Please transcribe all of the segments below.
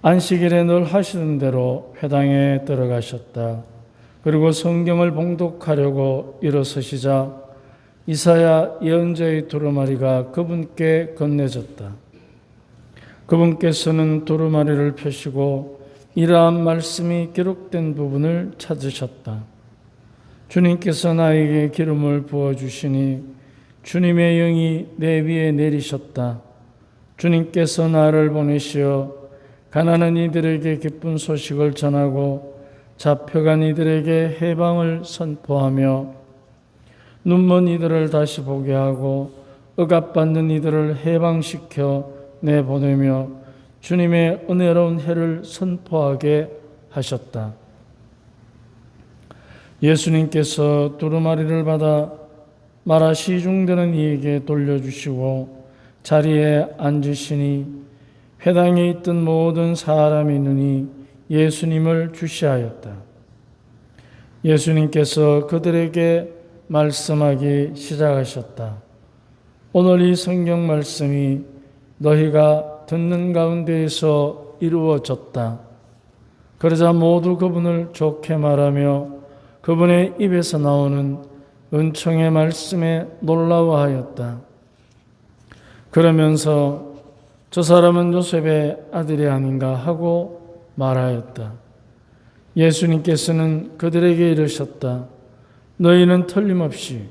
안식일에 늘 하시던 대로 회당에 들어가셨다. 그리고 성경을 봉독하려고 일어서시자 이사야 예언자의 두루마리가 그분께 건네졌다. 그분께서는 두루마리를 펴시고 이러한 말씀이 기록된 부분을 찾으셨다. 주님께서 나에게 기름을 부어주시니 주님의 영이 내 위에 내리셨다. 주님께서 나를 보내시어 가난한 이들에게 기쁜 소식을 전하고 잡혀간 이들에게 해방을 선포하며 눈먼 이들을 다시 보게 하고 억압받는 이들을 해방시켜 내보내며 주님의 은혜로운 해를 선포하게 하셨다. 예수님께서 두루마리를 받아 마라 시중되는 이에게 돌려주시고 자리에 앉으시니 회당에 있던 모든 사람의 눈이 예수님을 주시하였다. 예수님께서 그들에게 말씀하기 시작하셨다. 오늘 이 성경 말씀이 너희가 듣는 가운데에서 이루어졌다. 그러자 모두 그분을 좋게 말하며 그분의 입에서 나오는 은총의 말씀에 놀라워하였다. 그러면서 저 사람은 요셉의 아들이 아닌가 하고 말하였다. 예수님께서는 그들에게 이르셨다. 너희는 틀림없이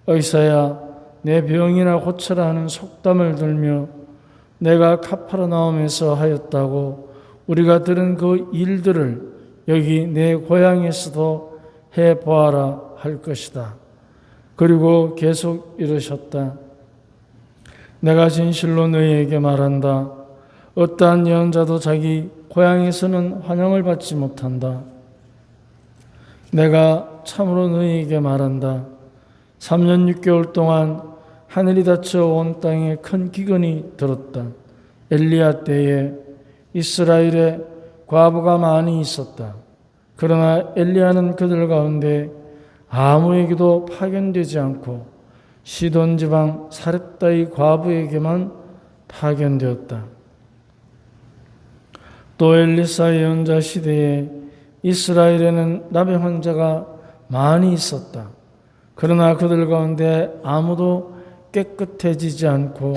의사야 내 병이나 고쳐라 하는 속담을 들며 내가 카파르나움에서 하였다고 우리가 들은 그 일들을 여기 내 고향에서도 해보아라 할 것이다. 그리고 계속 이르셨다. 내가 진실로 너희에게 말한다. 어떠한 예언자도 자기 고향에서는 환영을 받지 못한다. 내가 참으로 너희에게 말한다. 3년 6개월 동안 하늘이 닫혀 온 땅에 큰 기근이 들었다. 엘리야 때에 이스라엘에 과부가 많이 있었다. 그러나 엘리야는 그들 가운데 아무에게도 파견되지 않고 시돈 지방 사렙다의 과부에게만 파견되었다. 또 엘리사 예언자 시대에 이스라엘에는 나병 환자가 많이 있었다. 그러나 그들 가운데 아무도 깨끗해지지 않고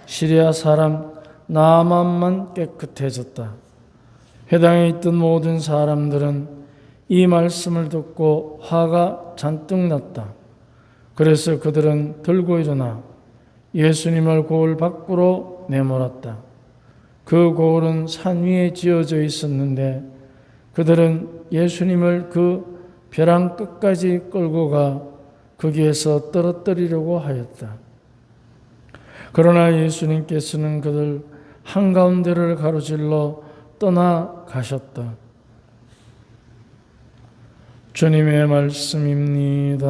시리아 사람 나아만만 깨끗해졌다. 회당에 있던 모든 사람들은 이 말씀을 듣고 화가 잔뜩 났다. 그래서 그들은 들고 일어나 예수님을 고을 밖으로 내몰았다. 그 고을은 산 위에 지어져 있었는데 그들은 예수님을 그 벼랑 끝까지 끌고 가 거기에서 떨어뜨리려고 하였다. 그러나 예수님께서는 그들 한가운데를 가로질러 떠나가셨다. 주님의 말씀입니다.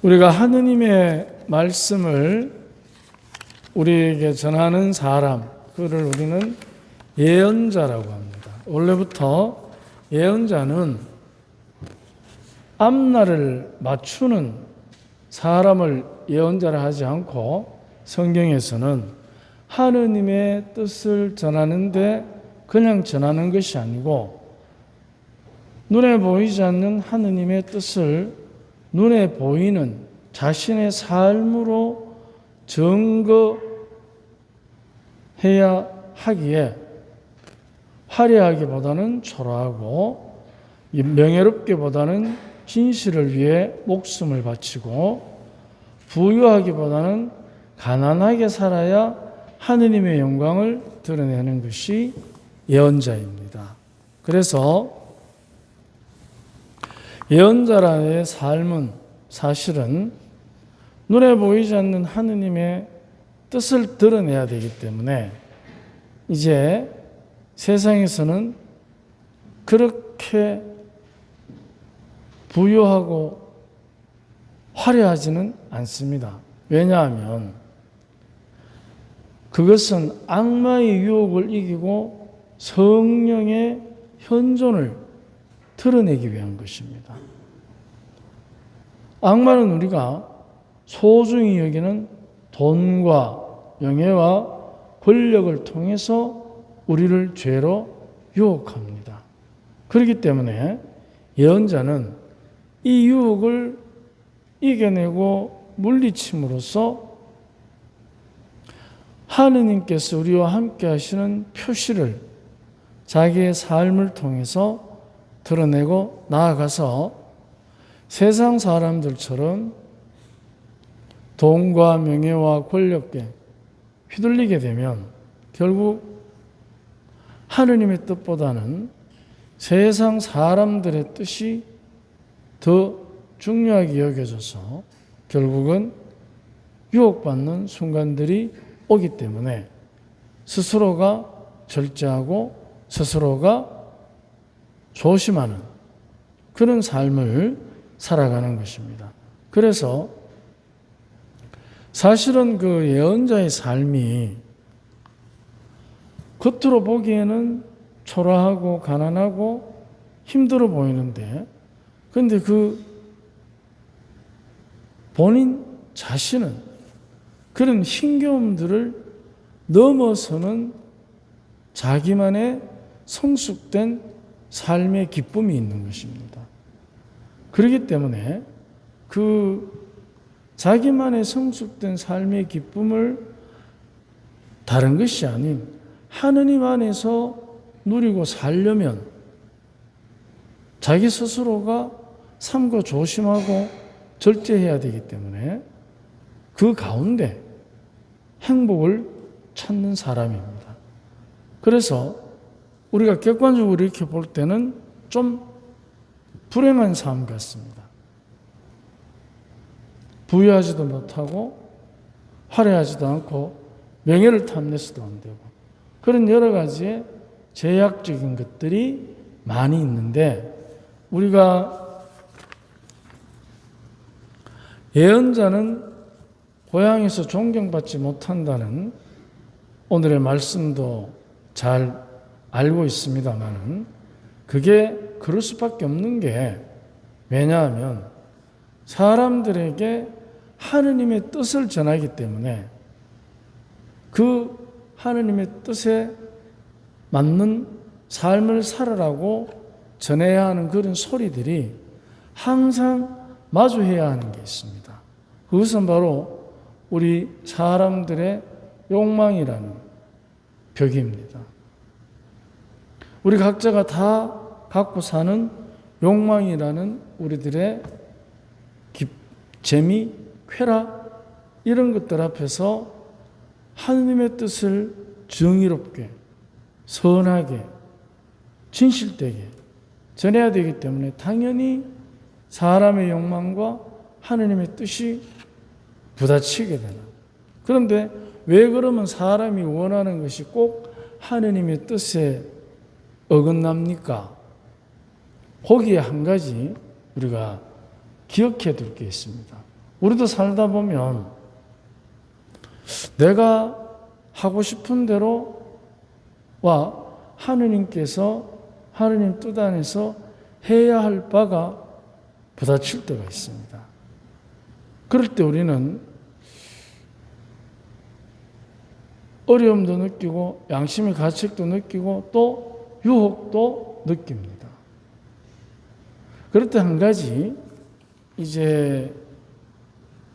우리가 하느님의 말씀을 우리에게 전하는 사람, 그를 우리는 예언자라고 합니다. 원래부터 예언자는 앞날을 맞추는 사람을 예언자라 하지 않고 성경에서는 하느님의 뜻을 전하는데 그냥 전하는 것이 아니고 눈에 보이지 않는 하느님의 뜻을 눈에 보이는 자신의 삶으로 증거해야 하기에 화려하기보다는 초라하고 명예롭기보다는 진실을 위해 목숨을 바치고 부유하기보다는 가난하게 살아야 하느님의 영광을 드러내는 것이 예언자입니다. 그래서 예언자라의 삶은 사실은 눈에 보이지 않는 하느님의 뜻을 드러내야 되기 때문에 이제 세상에서는 그렇게 부유하고 화려하지는 않습니다. 왜냐하면 그것은 악마의 유혹을 이기고 성령의 현존을 드러내기 위한 것입니다. 악마는 우리가 소중히 여기는 돈과 명예와 권력을 통해서 우리를 죄로 유혹합니다. 그렇기 때문에 예언자는 이 유혹을 이겨내고 물리침으로써 하느님께서 우리와 함께 하시는 표시를 자기의 삶을 통해서 드러내고 나아가서 세상 사람들처럼 돈과 명예와 권력에 휘둘리게 되면 결국 하느님의 뜻보다는 세상 사람들의 뜻이 더 중요하게 여겨져서 결국은 유혹받는 순간들이 오기 때문에 스스로가 절제하고 스스로가 조심하는 그런 삶을 살아가는 것입니다. 그래서 사실은 그 예언자의 삶이 겉으로 보기에는 초라하고 가난하고 힘들어 보이는데 그런데 그 본인 자신은 그런 힘겨움들을 넘어서는 자기만의 성숙된 삶의 기쁨이 있는 것입니다. 그렇기 때문에 그 자기만의 성숙된 삶의 기쁨을 다른 것이 아닌 하느님 안에서 누리고 살려면 자기 스스로가 삼고 조심하고 절제해야 되기 때문에 그 가운데 행복을 찾는 사람입니다. 그래서 우리가 객관적으로 이렇게 볼 때는 좀 불행한 삶 같습니다. 부유하지도 못하고 화려하지도 않고 명예를 탐내서도 안 되고 그런 여러 가지의 제약적인 것들이 많이 있는데 우리가 예언자는 고향에서 존경받지 못한다는 오늘의 말씀도 잘 알고 있습니다만 그게 그럴 수밖에 없는 게 왜냐하면 사람들에게 하느님의 뜻을 전하기 때문에 그 하느님의 뜻에 맞는 삶을 살아라고 전해야 하는 그런 소리들이 항상 마주해야 하는 게 있습니다. 그것은 바로 우리 사람들의 욕망이라는 벽입니다. 우리 각자가 다 갖고 사는 욕망이라는 우리들의 재미, 쾌락 이런 것들 앞에서 하느님의 뜻을 정의롭게, 선하게, 진실되게 전해야 되기 때문에 당연히 사람의 욕망과 하느님의 뜻이 부딪히게 되는. 그런데 왜 그러면 사람이 원하는 것이 꼭 하느님의 뜻에 어긋납니까? 거기에 한 가지 우리가 기억해 둘 게 있습니다. 우리도 살다 보면 내가 하고 싶은 대로와 하느님께서 하느님 뜻 안에서 해야 할 바가 부딪힐 때가 있습니다. 그럴 때 우리는 어려움도 느끼고 양심의 가책도 느끼고 또 유혹도 느낍니다. 그럴 때 한 가지 이제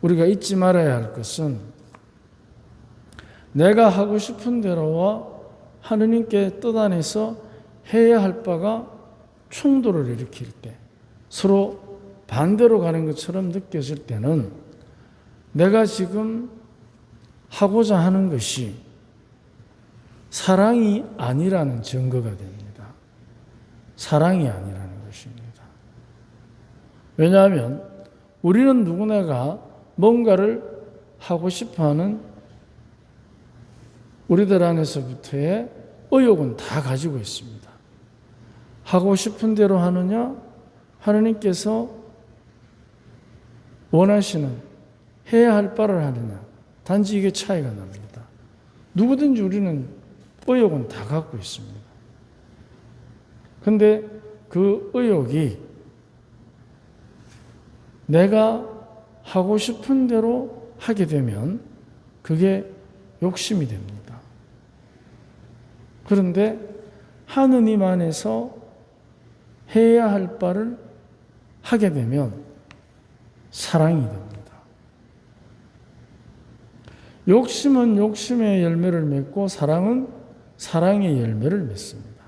우리가 잊지 말아야 할 것은 내가 하고 싶은 대로와 하느님께 뜻 안에서 해야 할 바가 충돌을 일으킬 때 서로 반대로 가는 것처럼 느껴질 때는 내가 지금 하고자 하는 것이 사랑이 아니라는 증거가 됩니다. 사랑이 아니라는 것입니다. 왜냐하면 우리는 누구나가 뭔가를 하고 싶어하는 우리들 안에서부터의 의욕은 다 가지고 있습니다. 하고 싶은 대로 하느냐, 하느님께서 원하시는 해야 할 바를 하느냐, 단지 이게 차이가 납니다. 누구든지 우리는 의욕은 다 갖고 있습니다. 그런데 그 의욕이 내가 하고 싶은 대로 하게 되면 그게 욕심이 됩니다. 그런데 하느님 안에서 해야 할 바를 하게 되면 사랑이 됩니다. 욕심은 욕심의 열매를 맺고 사랑은 사랑의 열매를 맺습니다.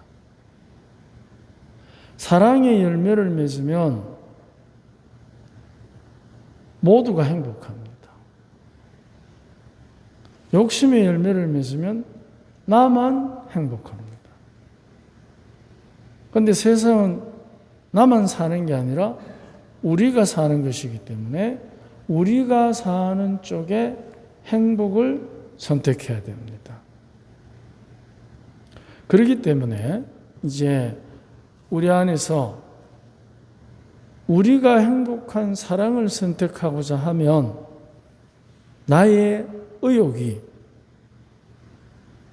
사랑의 열매를 맺으면 모두가 행복합니다. 욕심의 열매를 맺으면 나만 행복합니다. 그런데 세상은 나만 사는 게 아니라 우리가 사는 것이기 때문에 우리가 사는 쪽에 행복을 선택해야 됩니다. 그렇기 때문에 이제 우리 안에서 우리가 행복한 사랑을 선택하고자 하면 나의 의욕이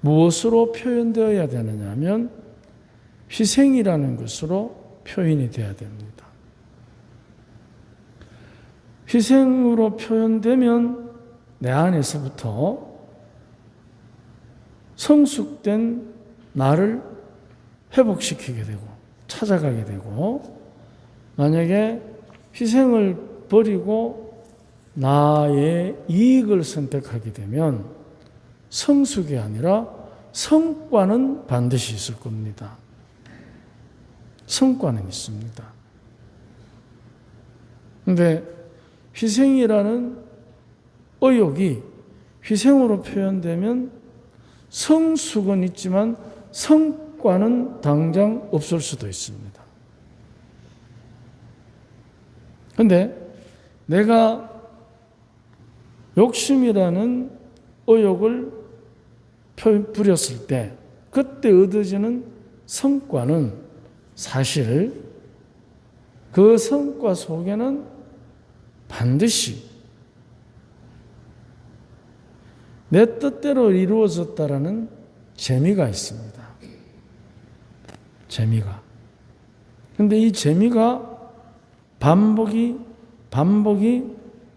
무엇으로 표현되어야 되느냐 하면 희생이라는 것으로 표현이 되어야 됩니다. 희생으로 표현되면 내 안에서부터 성숙된 나를 회복시키게 되고 찾아가게 되고, 만약에 희생을 버리고 나의 이익을 선택하게 되면 성숙이 아니라 성과는 반드시 있을 겁니다. 성과는 있습니다. 그런데 희생이라는 의욕이 희생으로 표현되면 성숙은 있지만 성과는 당장 없을 수도 있습니다. 그런데 내가 욕심이라는 의욕을 부렸을 때 그때 얻어지는 성과는 사실 그 성과 속에는 반드시 내 뜻대로 이루어졌다라는 재미가 있습니다. 재미가. 그런데 이 재미가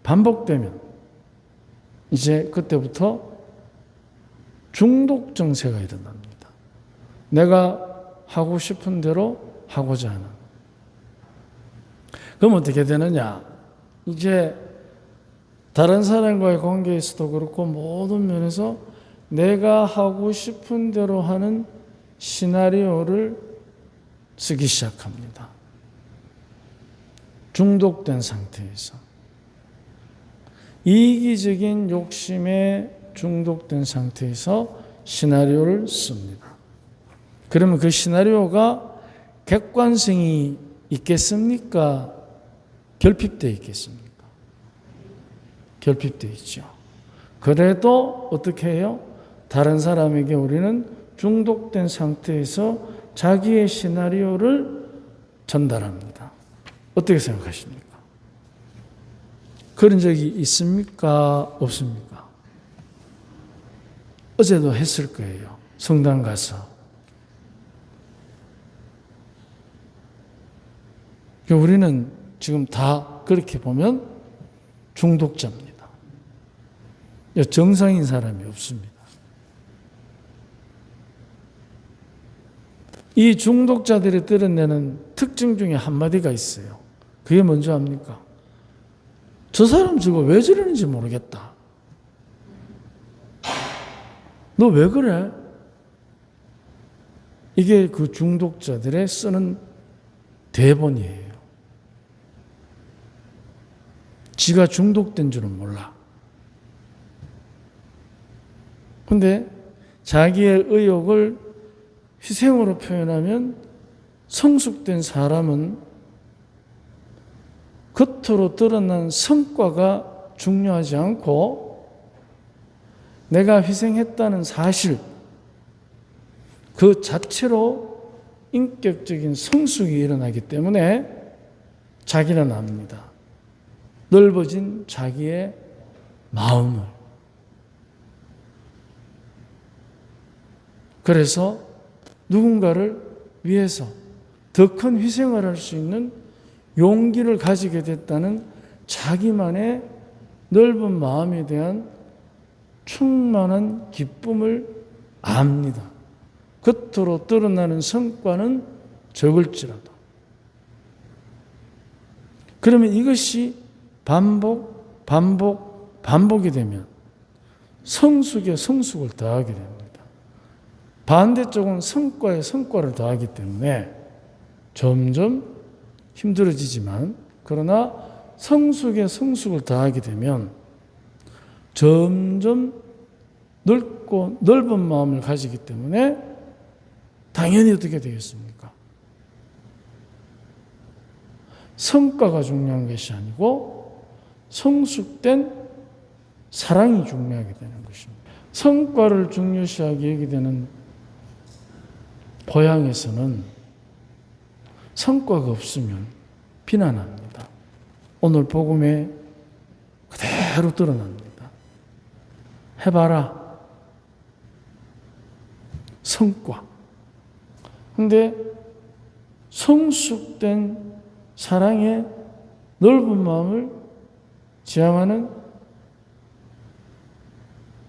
반복되면 이제 그때부터 중독 증세가 일어납니다. 내가 하고 싶은 대로 하고자 하는. 그럼 어떻게 되느냐? 이제 다른 사람과의 관계에서도 그렇고 모든 면에서 내가 하고 싶은 대로 하는 시나리오를 쓰기 시작합니다. 중독된 상태에서. 이기적인 욕심에 중독된 상태에서 시나리오를 씁니다. 그러면 그 시나리오가 객관성이 있겠습니까? 결핍되어 있겠습니까? 결핍되어 있죠. 그래도 어떻게 해요? 다른 사람에게 우리는 중독된 상태에서 자기의 시나리오를 전달합니다. 어떻게 생각하십니까? 그런 적이 있습니까? 없습니까? 어제도 했을 거예요. 성당 가서. 우리는 지금 다 그렇게 보면 중독자입니다. 정상인 사람이 없습니다. 이 중독자들이 드러내는 특징 중에 한마디가 있어요. 그게 뭔지 압니까? 저 사람 저거 왜 저러는지 모르겠다. 너 왜 그래? 이게 그 중독자들의 쓰는 대본이에요. 지가 중독된 줄은 몰라. 근데 자기의 의욕을 희생으로 표현하면 성숙된 사람은 겉으로 드러난 성과가 중요하지 않고 내가 희생했다는 사실 그 자체로 인격적인 성숙이 일어나기 때문에 자기는 압니다. 넓어진 자기의 마음을. 그래서 누군가를 위해서 더 큰 희생을 할 수 있는 용기를 가지게 됐다는 자기만의 넓은 마음에 대한 충만한 기쁨을 압니다. 겉으로 드러나는 성과는 적을지라도. 그러면 이것이 반복이 되면 성숙에 성숙을 더하게 됩니다. 반대쪽은 성과에 성과를 더하기 때문에 점점 힘들어지지만, 그러나 성숙에 성숙을 더하게 되면 점점 넓고 넓은 마음을 가지기 때문에 당연히 어떻게 되겠습니까? 성과가 중요한 것이 아니고 성숙된 사랑이 중요하게 되는 것입니다. 성과를 중요시하게 여기되는 고향에서는 성과가 없으면 비난합니다. 오늘 복음에 그대로 드러납니다. 해봐라. 성과. 근데 성숙된 사랑의 넓은 마음을 지향하는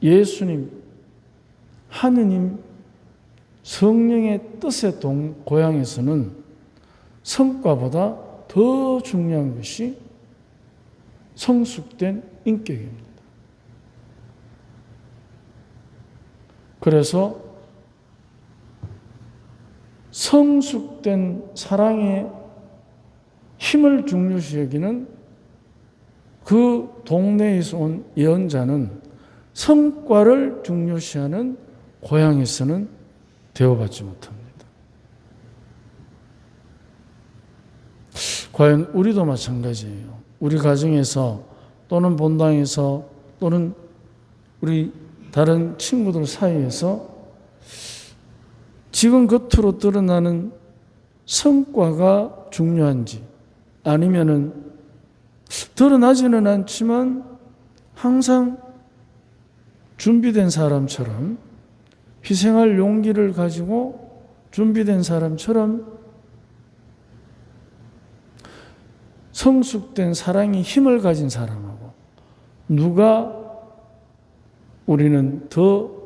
예수님, 하느님, 성령의 뜻의 고향에서는 성과보다 더 중요한 것이 성숙된 인격입니다. 그래서 성숙된 사랑의 힘을 중요시 여기는 그 동네에서 온 예언자는 성과를 중요시하는 고향에서는 대우받지 못합니다. 과연 우리도 마찬가지예요. 우리 가정에서 또는 본당에서 또는 우리 다른 친구들 사이에서 지금 겉으로 드러나는 성과가 중요한지, 아니면은 드러나지는 않지만 항상 준비된 사람처럼, 희생할 용기를 가지고 준비된 사람처럼 성숙된 사랑의 힘을 가진 사람하고 누가 우리는 더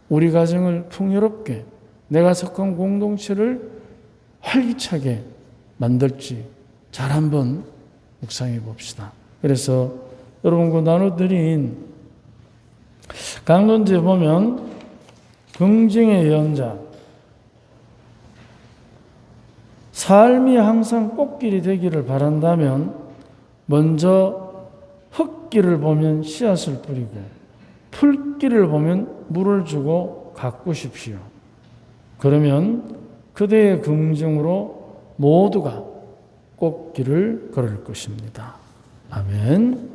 우리 가정을 풍요롭게, 내가 속한 공동체를 활기차게 만들지 잘 한번 묵상해 봅시다. 그래서 여러분과 나눠드린 강론지에 보면 긍정의 예언자, 삶이 항상 꽃길이 되기를 바란다면 먼저 흙길을 보면 씨앗을 뿌리고 풀길을 보면 물을 주고 가꾸십시오. 그러면 그대의 긍정으로 모두가 꽃길을 걸을 것입니다. 아멘.